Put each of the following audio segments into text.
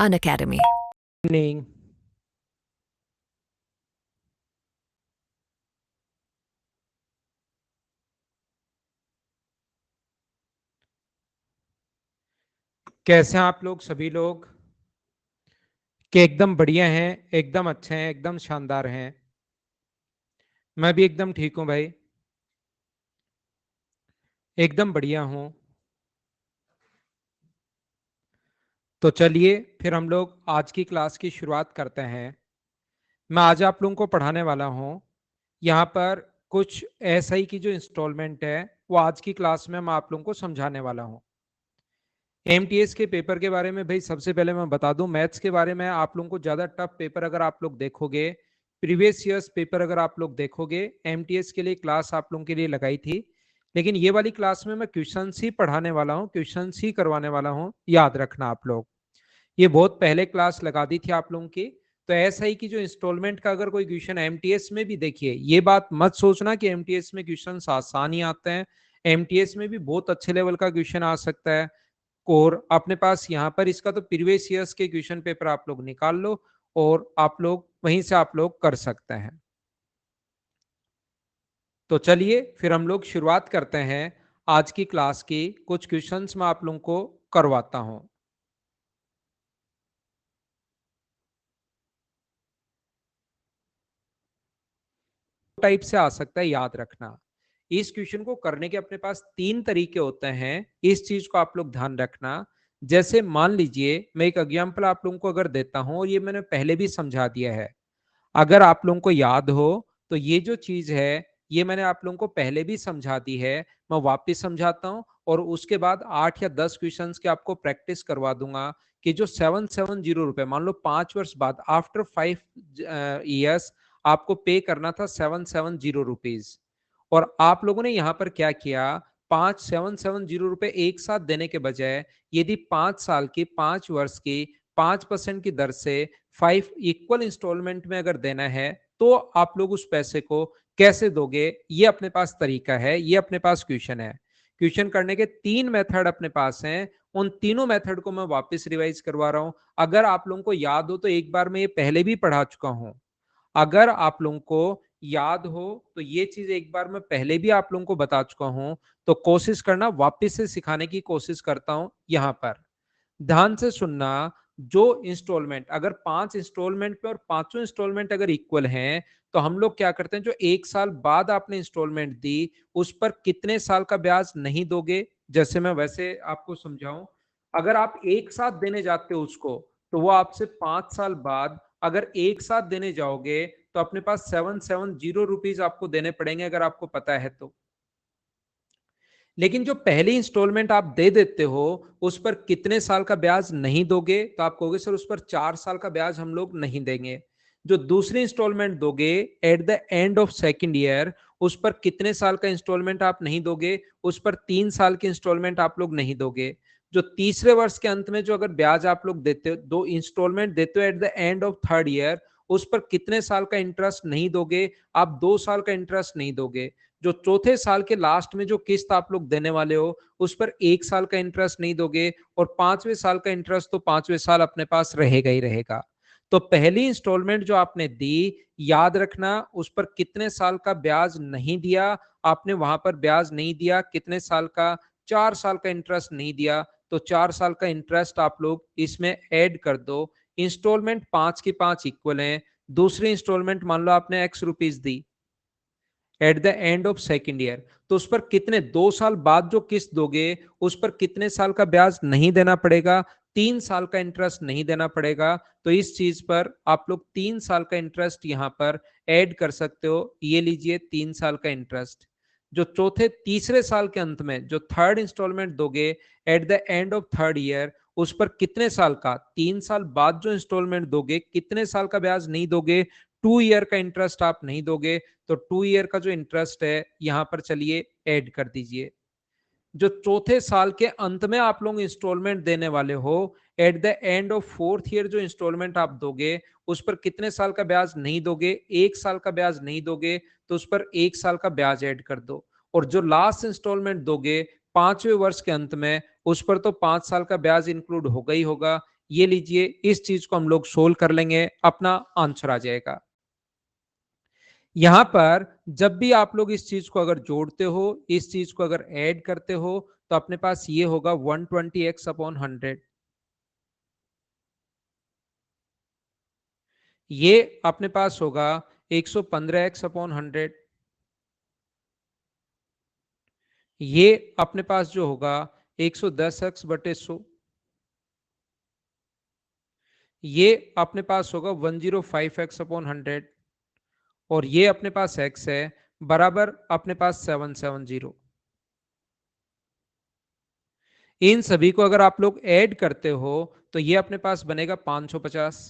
Unacademy. Evening. कैसे हैं आप लोग सभी लोग? कि एकदम बढ़िया हैं, एकदम अच्छे हैं, एकदम शानदार हैं। मैं भी एकदम ठीक हूं भाई, एकदम बढ़िया हूं। तो चलिए फिर हम लोग आज की क्लास की शुरुआत करते हैं। मैं आज आप लोगों को पढ़ाने वाला हूं यहाँ पर कुछ एसआई की जो इंस्टॉलमेंट है वो आज की क्लास में मैं आप लोगों को समझाने वाला हूं। एमटीएस के पेपर के बारे में भाई सबसे पहले मैं बता दूं, मैथ्स के बारे में आप लोगों को ज्यादा टफ पेपर अगर आप लोग देखोगे, प्रीवियस ईयर्स पेपर अगर आप लोग देखोगे, एमटीएस के लिए क्लास आप लोगों के लिए लगाई थी, लेकिन ये वाली क्लास में मैं क्वेश्चन ही पढ़ाने वाला हूँ, क्वेश्चन ही करवाने वाला हूँ। याद रखना आप लोग, ये बहुत पहले क्लास लगा दी थी आप लोगों की। तो ऐसा ही कि जो इंस्टॉलमेंट का अगर कोई क्वेश्चन एमटीएस में भी, देखिए ये बात मत सोचना कि एमटीएस में क्वेश्चन आसान ही आते हैं। एमटीएस में भी बहुत अच्छे लेवल का क्वेश्चन आ सकता है। और अपने पास यहाँ पर इसका तो प्रीवियस ईयर्स के क्वेश्चन पेपर आप लोग निकाल लो और आप लोग वहीं से आप लोग कर सकते हैं। तो चलिए फिर हम लोग शुरुआत करते हैं आज की क्लास की। कुछ क्वेश्चंस मैं आप लोगों को करवाता हूं। टाइप से आ सकता है, याद रखना। इस क्वेश्चन को करने के अपने पास तीन तरीके होते हैं, इस चीज को आप लोग ध्यान रखना। जैसे मान लीजिए मैं एक एग्जांपल आप लोगों को अगर देता हूं, और ये मैंने पहले भी समझा दिया है, अगर आप लोगों को याद हो तो ये जो चीज है ये मैंने आप लोगों को पहले भी समझा दी है। मैं वापस समझाता हूं और उसके बाद 8 या 10 क्वेश्चंस के आपको प्रैक्टिस करवा दूंगा कि जो 770 रुपए, मान लो 5 वर्ष बाद, आफ्टर 5 ईयर्स आपको पे करना था 770 रुपीज। और आप लोगों ने यहां पर क्या किया, 770 रुपए एक साथ देने के बजाय यदि 5 साल की, 5 वर्ष की 5% की दर से 5 इक्वल इंस्टॉलमेंट में अगर देना है तो आप लोग उस पैसे को कैसे दोगे, ये अपने पास तरीका है, ये अपने पास क्वेश्चन है। क्वेश्चन करने के तीन मेथड अपने पास हैं, उन तीनों मेथड को मैं वापस रिवाइज करवा रहा हूं। अगर आप लोगों को याद हो तो एक बार मैं ये पहले भी पढ़ा चुका हूं। अगर आप लोगों को याद हो तो ये चीज एक बार मैं पहले भी आप लोगों को बता चुका हूं। तो कोशिश करना, वापस से सिखाने की कोशिश करता हूं। यहां पर ध्यान से सुनना, जो इंस्टॉलमेंट अगर 5 इंस्टॉलमेंट पे और पांचों इंस्टॉलमेंट अगर इक्वल हैं तो हम लोग क्या करते हैं, जो एक साल बाद आपने इंस्टॉलमेंट दी उस पर कितने साल का ब्याज नहीं दोगे। जैसे मैं वैसे आपको समझाऊं, अगर आप एक साथ देने जाते हो उसको, तो वो आपसे 5 साल बाद अगर एक साथ देने जाओगे तो अपने पास 770 रुपीज आपको देने पड़ेंगे, अगर आपको पता है तो। लेकिन जो पहली इंस्टॉलमेंट आप दे देते हो उस पर कितने साल का ब्याज नहीं दोगे, तो आप कहोगे सर उस पर 4 साल का ब्याज हम लोग नहीं देंगे। जो दूसरी इंस्टॉलमेंट दोगे at the end of second year, उस पर कितने साल का इंस्टॉलमेंट आप नहीं दोगे, उस पर 3 साल की इंस्टॉलमेंट आप लोग नहीं दोगे। जो तीसरे वर्ष के अंत में जो अगर ब्याज आप लोग देते हो, दो इंस्टॉलमेंट देते हो at the end of third year, उस पर कितने साल का इंटरेस्ट नहीं दोगे, आप 2 साल का इंटरेस्ट नहीं दोगे। जो चौथे साल के लास्ट में जो किस्त आप लोग देने वाले हो उस पर 1 साल का इंटरेस्ट नहीं दोगे, और 5वें साल का इंटरेस्ट तो 5वें साल अपने पास रहेगा ही रहेगा। तो पहली इंस्टॉलमेंट जो आपने दी, याद रखना उस पर कितने साल का ब्याज नहीं दिया, आपने वहां पर ब्याज नहीं दिया कितने साल का, 4 साल का इंटरेस्ट नहीं दिया, तो 4 साल का इंटरेस्ट आप लोग इसमें ऐड कर दो। इंस्टॉलमेंट 5 की 5 इक्वल है। दूसरी इंस्टॉलमेंट मान लो आपने x rupees the at the end of second year, तो उस पर कितने, 2 साल बाद जो किस्त दोगे उस पर कितने साल का ब्याज नहीं देना पड़ेगा, 3 साल का इंटरेस्ट नहीं देना पड़ेगा। तो इस चीज पर आप लोग 3 साल का इंटरेस्ट यहां पर ऐड कर सकते हो। ये लीजिए 3 साल का इंटरेस्ट। जो चौथे तीसरे साल के अंत में जो थर्ड इंस्टॉलमेंट दोगे at the end of third year, उस पर कितने साल का, 3 साल बाद जो इंस्टॉलमेंट दोगे कितने साल का ब्याज नहीं दोगे, 2 ईयर का इंटरेस्ट आप नहीं दोगे। तो 2 ईयर का जो इंटरेस्ट है यहां पर चलिए ऐड कर दीजिए। जो चौथे साल के अंत में आप लोग इंस्टॉलमेंट देने वाले हो at the end of fourth year, जो इंस्टॉलमेंट आप दोगे उस पर कितने साल का ब्याज नहीं दोगे, 1 साल का ब्याज नहीं दोगे, तो उस पर 1 साल का ब्याज ऐड कर दो। और जो लास्ट इंस्टॉलमेंट दोगे 5वें वर्ष के अंत में, उस पर तो 5 साल का ब्याज इंक्लूड होगा ही होगा, ये लीजिए, इस चीज को हम लोग सोल्व कर लेंगे, अपना आंसर आ जाएगा। यहां पर जब भी आप लोग इस चीज को अगर जोड़ते हो, इस चीज को अगर ऐड करते हो, तो अपने पास ये होगा 120x/100। ये अपने पास होगा 115x/100। ये अपने पास जो होगा 110x/100। ये अपने पास होगा 105x/100। और ये अपने पास x है, बराबर अपने पास 770। इन सभी को अगर आप लोग ऐड करते हो तो ये अपने पास बनेगा 550।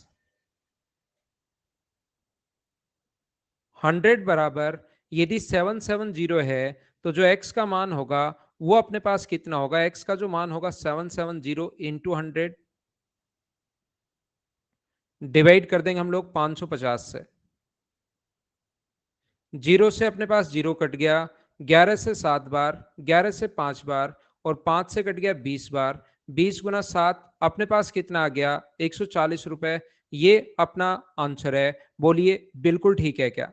100 बराबर यदि 770 है, तो जो x का मान होगा वो अपने पास कितना होगा? x का जो मान होगा 770 इंटू 100, डिवाइड कर देंगे हम लोग 550 से। जीरो से अपने पास जीरो कट गया, 11 से 7 बार, 11 से 5 बार, और 5 से कट गया 20 बार। 20 गुना 7 अपने पास कितना आ गया? 140 रुपए। ये अपना आंसर है। बोलिए बिल्कुल ठीक है क्या?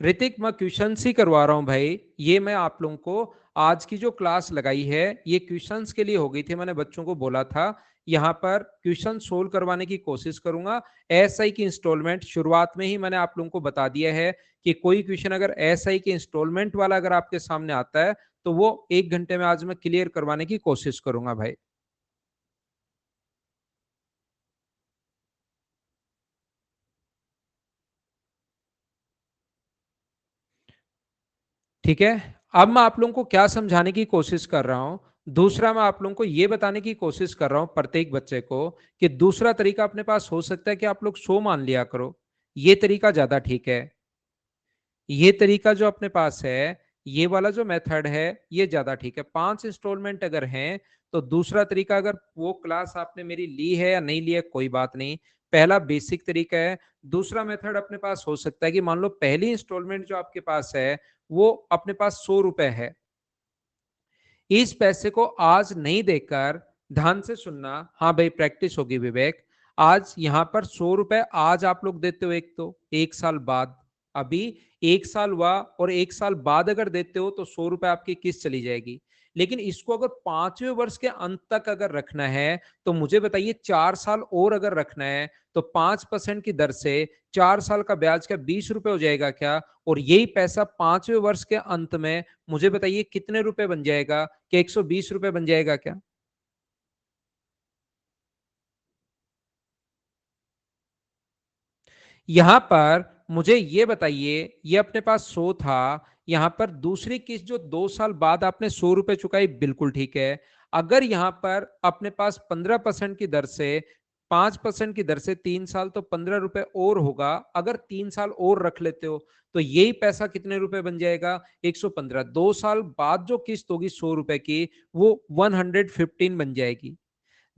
ऋतिक, मैं क्वेश्चंस ही करवा रहा हूं भाई। ये मैं आप लोगों को आज की जो क्लास लगाई है ये क्वेश्चंस के लिए हो गई थी। मैंने बच्चों को बोला था यहाँ पर क्वेश्चन सोल्व करवाने की कोशिश करूंगा। एसआई की इंस्टॉलमेंट शुरुआत में ही मैंने आप लोगों को बता दिया है कि कोई क्वेश्चन अगर एसआई के इंस्टॉलमेंट वाला अगर आपके सामने आता है तो वो 1 घंटे में आज मैं क्लियर करवाने की कोशिश करूंगा भाई। ठीक है। अब मैं आप लोगों को क्या समझाने की कोशिश कर रहा हूं? दूसरा, मैं आप लोगों को यह बताने की कोशिश कर रहा हूं प्रत्येक बच्चे को कि दूसरा तरीका अपने पास हो सकता है कि आप लोग 100 मान लिया करो। यह तरीका ज्यादा ठीक है। ये तरीका जो अपने पास है, ये वाला जो मेथड है, ये ज्यादा ठीक है। 5 इंस्टॉलमेंट अगर हैं तो दूसरा तरीका, अगर वो क्लास आपने मेरी ली है या नहीं ली है कोई बात नहीं, पहला बेसिक तरीका है। दूसरा मेथड अपने पास हो सकता है कि मान लो पहली इंस्टॉलमेंट जो आपके पास है वो अपने पास 100 रुपए है। इस पैसे को आज नहीं देकर, ध्यान से सुनना, हाँ भाई प्रैक्टिस होगी विवेक। आज यहां पर 100 रुपए आज आप लोग देते हो, एक तो 1 साल बाद, अभी 1 साल हुआ और 1 साल बाद अगर देते हो तो 100 रुपए आपकी किस्त चली जाएगी। लेकिन इसको अगर 5वें वर्ष के अंत तक अगर रखना है तो मुझे बताइए, 4 साल और अगर रखना है तो 5% की दर से 4 साल का ब्याज क्या 20 रुपए हो जाएगा क्या? और यही पैसा 5वें वर्ष के अंत में मुझे बताइए कितने रुपए बन जाएगा? क्या 120 रुपए बन जाएगा क्या? यहां पर मुझे ये बताइए, ये अपने पास 100 था, यहां पर दूसरी किस्त जो 2 साल बाद आपने 100 रुपए चुकाई, बिल्कुल ठीक है। अगर यहां पर अपने पास 15% की दर से, 5% की दर से 3 साल, तो 15 रुपए और होगा। अगर 3 साल और रख लेते हो तो यही पैसा कितने रुपए बन जाएगा? 115। 2 साल बाद जो किस्त होगी 100 रुपए की, वो 115 बन जाएगी।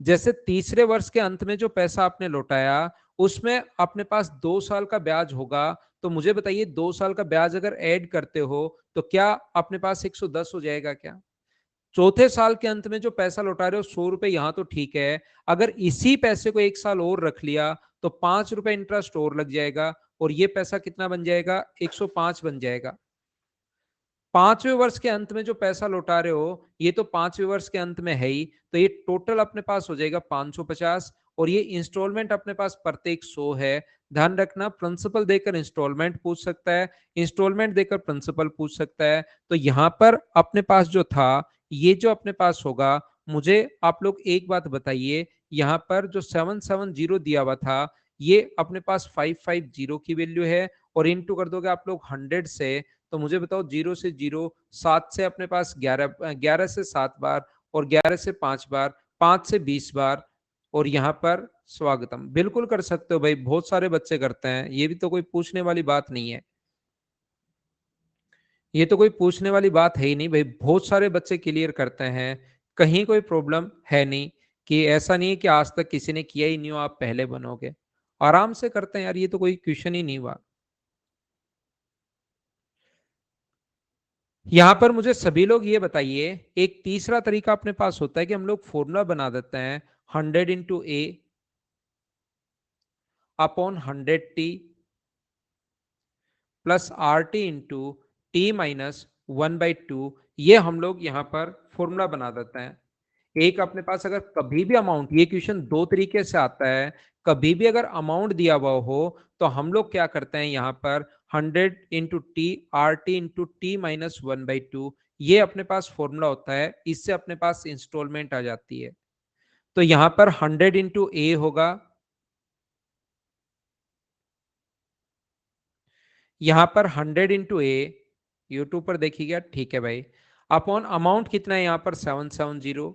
जैसे तीसरे वर्ष के अंत में जो पैसा आपने लौटाया उसमें अपने पास 2 साल का ब्याज होगा। तो मुझे बताइए, 2 साल का ब्याज अगर ऐड करते हो तो क्या अपने पास 110 हो जाएगा क्या? चौथे साल के अंत में जो पैसा लौटा रहे हो 100 रुपए, यहां तो ठीक है। अगर इसी पैसे को 1 साल और रख लिया तो 5 रुपए इंटरेस्ट और लग जाएगा, और ये पैसा कितना बन जाएगा? 105 बन जाएगा। 5वें वर्ष के अंत में जो पैसा लौटा रहे हो ये तो 5वें वर्ष के अंत में है ही, तो ये टोटल अपने पास हो जाएगा 550। और ये इंस्टॉलमेंट अपने पास प्रत्येक 100 है। ध्यान रखना, प्रिंसिपल देकर इंस्टॉलमेंट पूछ सकता है, इंस्टॉलमेंट देकर प्रिंसिपल पूछ सकता है। तो यहां पर अपने पास जो था, ये जो अपने पास होगा, मुझे आप लोग एक बात बताइए, यहां पर जो 770 दिया हुआ था, ये अपने पास 550 की वैल्यू है। और इंटू कर दोगे आप लोग 100 से, तो मुझे बताओ, 0 से 0, 7 से अपने पास 11, 11 से 7 बार, और 11 से 5 बार, 5 से 20 बार। और यहाँ पर स्वागतम बिल्कुल कर सकते हो भाई, बहुत सारे बच्चे करते हैं, ये भी तो कोई पूछने वाली बात नहीं है। ये तो कोई पूछने वाली बात है ही नहीं भाई, बहुत सारे बच्चे क्लियर करते हैं। कहीं कोई प्रॉब्लम है नहीं, कि ऐसा नहीं है कि आज तक किसी ने किया ही नहीं हो आप पहले बनोगे। आराम से करते हैं यार, ये तो कोई क्वेश्चन ही नहीं हुआ। यहां पर मुझे सभी लोग ये बताइए, एक तीसरा तरीका अपने पास होता है कि हम लोग फॉर्मूला बना देते हैं 100 × a upon 100t plus R T into T minus 1/2। ये हम लोग यहाँ पर फॉर्मूला बना देते हैं। एक अपने पास अगर कभी भी अमाउंट, ये क्वेश्चन दो तरीके से आता है, कभी भी अगर अमाउंट दिया हुआ हो तो हम लोग क्या करते हैं, यहाँ पर 100 × t R T into T minus 1/2, ये अपने पास फॉर्मूला होता है, इससे अपने पास इंस्टॉलमेंट आ जाती है। तो यहाँ पर 100 × a होगा, यहां पर 100 × a, यूट्यूब पर देखिएगा, ठीक है भाई। अपॉन अमाउंट कितना है यहाँ पर 770,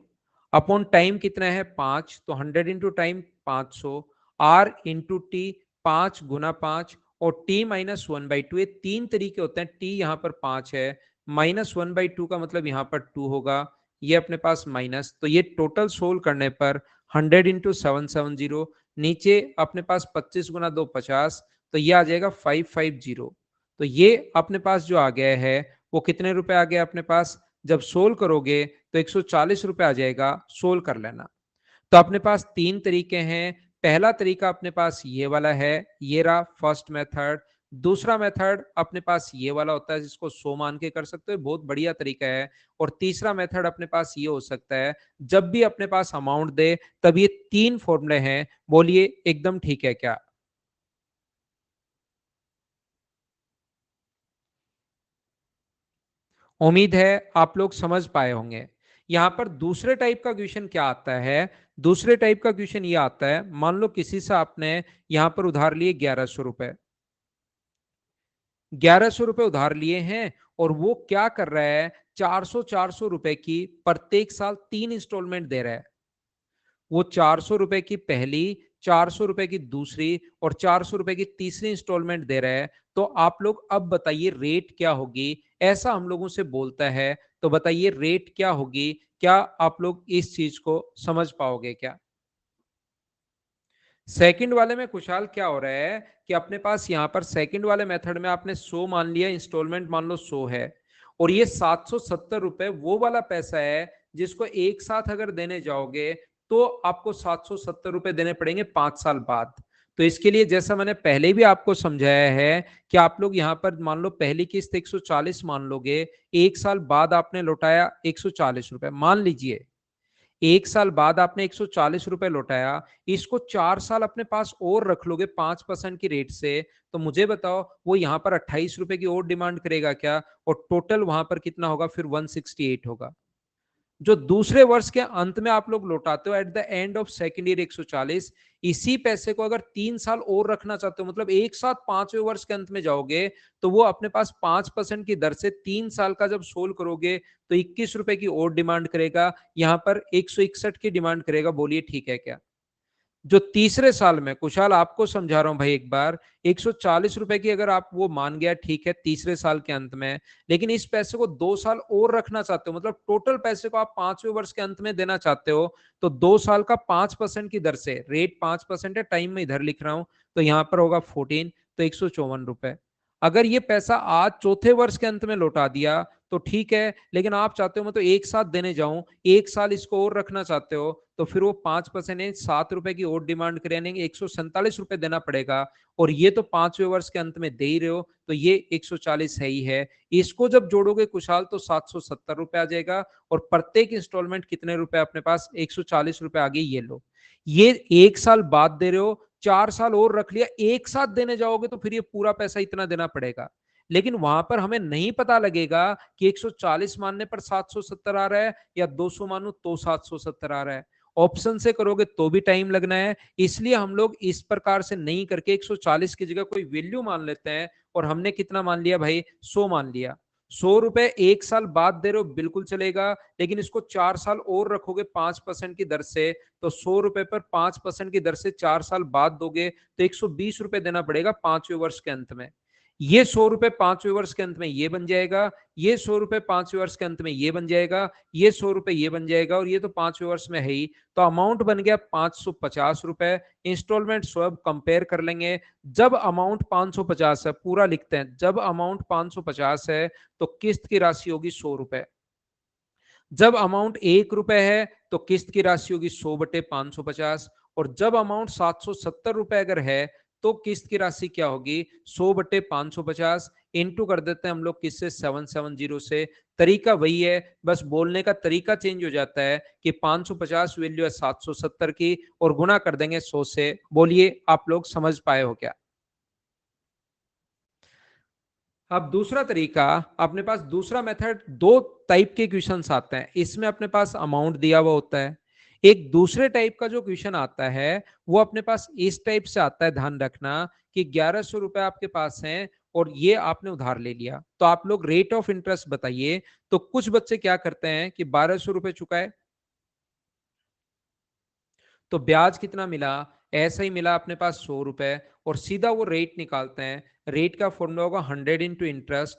अपॉन टाइम कितना है 5, तो 100 × टाइम 500, आर इंटू टी 5 × 5, और टी माइनस 1/2, ये तीन तरीके होते हैं। टी यहाँ पर 5 है, माइनस 1/2 का मतलब यहाँ पर 2 होगा, ये अपने पास माइनस, तो ये टोटल सोल्व करने पर 100 × 770, नीचे अपने पास 25 × 2 50, तो ये आ जाएगा 550। तो ये अपने पास जो आ गया है वो कितने रुपए आ गया अपने पास, जब सोल्व करोगे तो 140 रुपए आ जाएगा, सोल्व कर लेना। तो अपने पास तीन तरीके हैं। पहला तरीका अपने पास ये वाला है, ये रहा फर्स्ट मेथड। दूसरा मेथड अपने पास ये वाला होता है, जिसको 100 मान के कर सकते हो, बहुत बढ़िया तरीका है। और तीसरा मेथड अपने पास ये हो सकता है, जब भी अपने पास अमाउंट दे तब ये तीन फॉर्मूले हैं, बोलिए एकदम ठीक है क्या? उम्मीद है आप लोग समझ पाए होंगे। यहां पर दूसरे टाइप का क्वेश्चन क्या आता है, दूसरे टाइप का क्वेश्चन ये आता है, मान लो किसी से आपने यहां पर उधार लिए 1100 रुपए, 1100 रुपए उधार लिए हैं, और वो क्या कर रहा है, 400 रुपए की प्रत्येक साल तीन इंस्टॉलमेंट दे रहा है। वो 400 रुपए की पहली, 400 रुपए की दूसरी, और 400 रुपए की तीसरी इंस्टॉलमेंट दे रहा है। तो आप लोग अब बताइए रेट क्या होगी, ऐसा हम लोगों से बोलता है, तो बताइए रेट क्या होगी, क्या आप लोग इस चीज को समझ पाओगे क्या? सेकंड वाले में खुशहाल क्या हो रहा है कि अपने पास यहां पर सेकंड वाले मेथड में आपने 100 मान लिया, इंस्टॉलमेंट मान लो 100 है, और ये 770 रुपए वो वाला पैसा है जिसको एक साथ अगर देने जाओगे तो आपको 770 रुपए देने पड़ेंगे 5 साल बाद। तो इसके लिए जैसा मैंने पहले भी आपको समझाया है कि आप लोग यहां पर मान लो पहली किस्त 140 मान लोगे, एक साल बाद आपने लौटाया 140 रुपए, मान लीजिए एक साल बाद आपने 140 रुपए लौटाया, इसको 4 साल अपने पास और रख लोगे 5% की रेट से, तो मुझे बताओ वो यहां पर 28 रुपए की और डिमांड करेगा क्या? और टोटल वहां पर कितना होगा, फिर 168 होगा। जो दूसरे वर्ष के अंत में आप लोग लौटाते हो at the end of second year 140, इसी पैसे को अगर 3 साल और रखना चाहते हो, मतलब एक साथ पांचवें वर्ष के अंत में जाओगे, तो वो अपने पास 5% की दर से 3 साल का जब सोल्व करोगे तो 21 रुपए की और डिमांड करेगा, यहां पर 161 की डिमांड करेगा। बोलिए ठीक है क्या? जो तीसरे साल में, कुशाल आपको समझा रहा हूं भाई एक बार, 140 रुपए की अगर आप वो मान गया, ठीक है तीसरे साल के अंत में, लेकिन इस पैसे को 2 साल और रखना चाहते हो, मतलब टोटल पैसे को आप पांचवें वर्ष के अंत में देना चाहते हो, तो 2 साल का 5% की दर से, रेट 5% है, टाइम में इधर लिख रहा हूं, तो यहां पर होगा 14, तो 154 रुपए। अगर ये पैसा आज चौथे वर्ष के अंत में लौटा दिया तो ठीक है, लेकिन आप चाहते हो मैं तो एक साथ देने जाऊं, एक साल इसको और रखना चाहते हो, तो फिर वो 5% है, 7 रुपए की और डिमांड करें, 147 रुपए देना पड़ेगा। और ये तो पांचवें वर्ष के अंत में दे ही रहे हो, तो ये 140 है ही है। इसको जब जोड़ोगे कुशाल तो 770 रुपए आ जाएगा, और प्रत्येक इंस्टॉलमेंट कितने रुपए अपने पास, 140 रुपए आ गए, ये लो। ये एक साल बाद दे रहे हो, 4 साल और रख लिया, एक साथ देने जाओगे तो फिर ये पूरा पैसा इतना देना पड़ेगा। लेकिन वहां पर हमें नहीं पता लगेगा कि 140 मानने पर 770 आ रहा है या 200 मानो तो 770 आ रहा है। ऑप्शन से करोगे तो भी टाइम लगना है, इसलिए हम लोग इस प्रकार से नहीं करके 140 की जगह कोई वैल्यू मान लेते हैं, और हमने कितना मान लिया भाई, 100 मान लिया। 100 रुपए एक साल बाद दे रहे हो बिल्कुल चलेगा, लेकिन इसको 4 साल और रखोगे 5% की दर से, तो 100 रुपए पर 5% की दर से 4 साल बाद दोगे तो 120 रुपए देना पड़ेगा पांचवें वर्ष के अंत में। ये 100 रुपए 5वें वर्ष के अंत में ये बन जाएगा, ये 100 रुपए 5वें वर्ष के अंत में ये बन जाएगा, ये 100 रुपए ये बन जाएगा, और ये तो 5वें वर्ष में है ही। तो अमाउंट बन गया 550 रुपए। इंस्टॉलमेंट स्वयं कंपेयर कर लेंगे। जब अमाउंट 550 है, पूरा लिखते हैं, जब अमाउंट 550 है तो किस्त की राशि होगी 100 रुपए। जब अमाउंट 1 रुपए है तो किस्त की राशि होगी 100/550। और जब अमाउंट 770 रुपए अगर है तो किस्त की राशि क्या होगी, 100/550। इनटू कर देते हैं हम लोग किससे, 770 से। तरीका वही है, बस बोलने का तरीका चेंज हो जाता है कि 550 वैल्यू है 770 की, और गुना कर देंगे 100 से। बोलिए आप लोग समझ पाए हो क्या? अब दूसरा तरीका, अपने पास दूसरा मेथड, दो टाइप के क्वेश्चंस आते हैं। इसमें अपने पास अमाउंट दिया हुआ होता है। एक दूसरे टाइप का जो क्वेश्चन आता है वो अपने पास इस टाइप से आता है, ध्यान रखना, कि 1100 रुपए आपके पास हैं और ये आपने उधार ले लिया, तो आप लोग रेट ऑफ इंटरेस्ट बताइए। तो कुछ बच्चे क्या करते हैं कि 1200 रुपए चुकाए, तो ब्याज कितना मिला, ऐसा ही मिला अपने पास 100 रुपए, और सीधा वो रेट निकालते हैं। रेट का फॉर्मूला होगा 100 इंटू इंटरेस्ट।